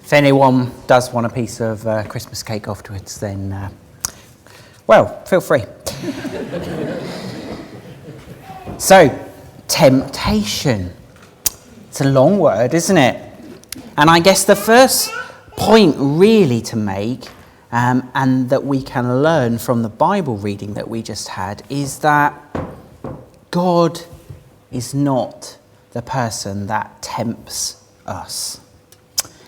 If anyone does want a piece of Christmas cake afterwards, then, feel free. So, temptation. It's a long word, isn't it? And I guess the first point really to make, and that we can learn from the Bible reading that we just had, is that God is not the person that tempts us.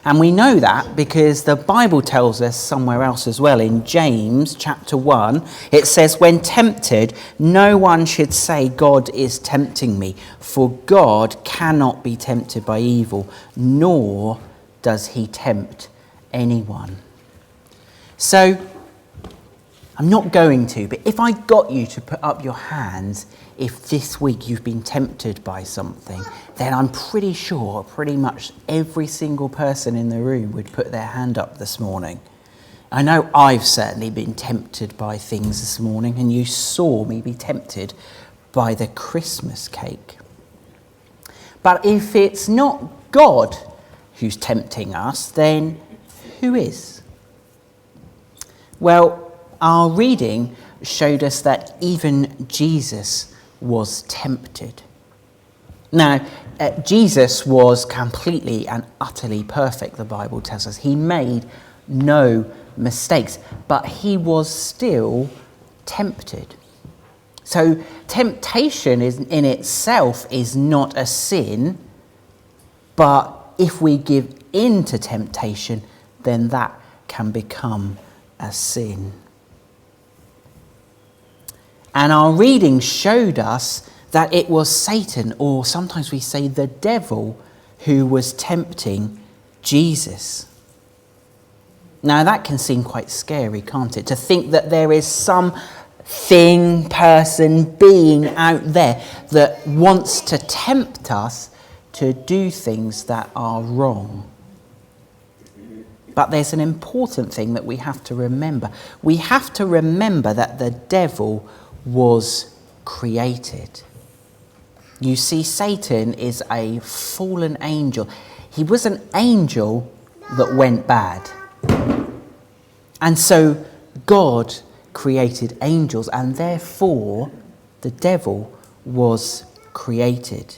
And we know that because the Bible tells us somewhere else as well. In James chapter 1, it says, "When tempted, no one should say, 'God is tempting me,' for God cannot be tempted by evil, nor does he tempt anyone." So, I'm not going to, but if I got you to put up your hands if this week you've been tempted by something, then I'm pretty sure pretty much every single person in the room would put their hand up this morning. I know I've certainly been tempted by things this morning, and you saw me be tempted by the Christmas cake. But if it's not God who's tempting us, then who is? Well, our reading showed us that even Jesus was tempted. Now, Jesus was completely and utterly perfect, the Bible tells us. He made no mistakes, but he was still tempted. So temptation in itself is not a sin, but if we give in to temptation, then that can become a sin. And our reading showed us that it was Satan, or sometimes we say the devil, who was tempting Jesus. Now that can seem quite scary, can't it? To think that there is some thing, person, being out there that wants to tempt us to do things that are wrong. But there's an important thing that we have to remember. We have to remember that the devil was created. You see, Satan is a fallen angel. He was an angel that went bad. And so God created angels, and therefore the devil was created.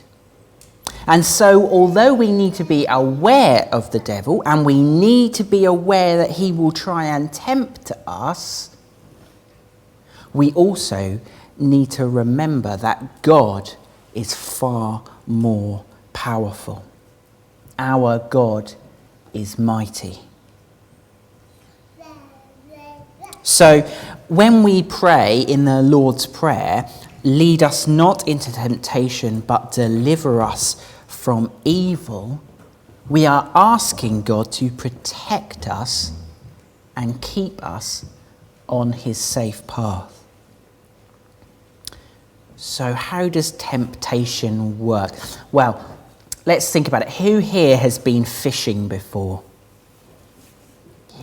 And so although we need to be aware of the devil, and we need to be aware that he will try and tempt us, we also need to remember that God is far more powerful. Our God is mighty. So when we pray in the Lord's Prayer, "Lead us not into temptation, but deliver us from evil," we are asking God to protect us and keep us on his safe path. So how does temptation work? Well, let's think about it. Who here has been fishing before?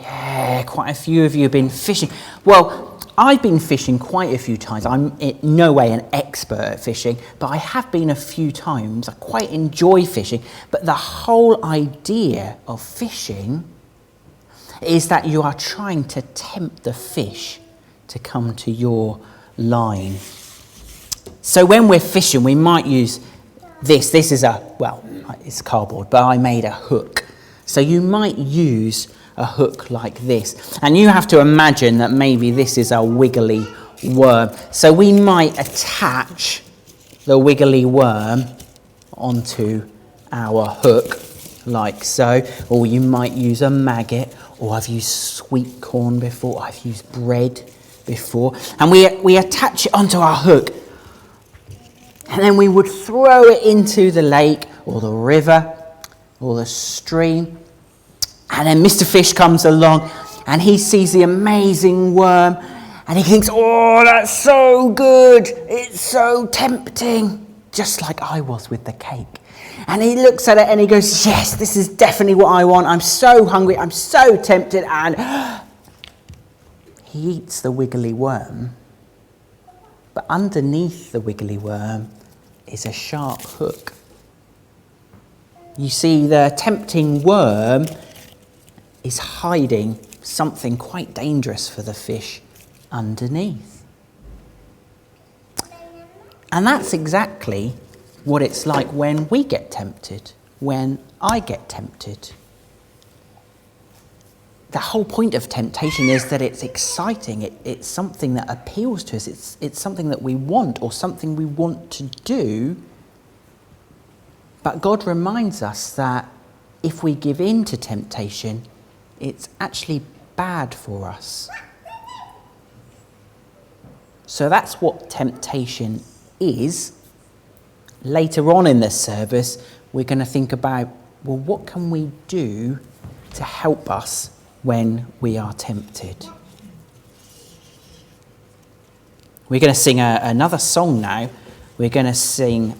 Yeah, quite a few of you have been fishing. Well, I've been fishing quite a few times. I'm in no way an expert at fishing, but I have been a few times. I quite enjoy fishing. But the whole idea of fishing is that you are trying to tempt the fish to come to your line. So when we're fishing, we might use this. This is it's cardboard, but I made a hook. So you might use a hook like this. And you have to imagine that maybe this is a wiggly worm. So we might attach the wiggly worm onto our hook, like so. Or you might use a maggot, or I've used sweet corn before, I've used bread before. And we attach it onto our hook. And then we would throw it into the lake or the river or the stream. And then Mr. Fish comes along and he sees the amazing worm and he thinks, "Oh, that's so good. It's so tempting." Just like I was with the cake. And he looks at it and he goes, "Yes, this is definitely what I want. I'm so hungry. I'm so tempted." And he eats the wiggly worm. But underneath the wiggly worm is a sharp hook. You see, the tempting worm is hiding something quite dangerous for the fish underneath. And that's exactly what it's like when we get tempted, when I get tempted. The whole point of temptation is that it's exciting, it's something that appeals to us, it's something that we want or something we want to do. But God reminds us that if we give in to temptation, it's actually bad for us. So that's what temptation is. Later on in this service, we're going to think about, well, what can we do to help us when we are tempted? We're going to sing another song now. We're going to sing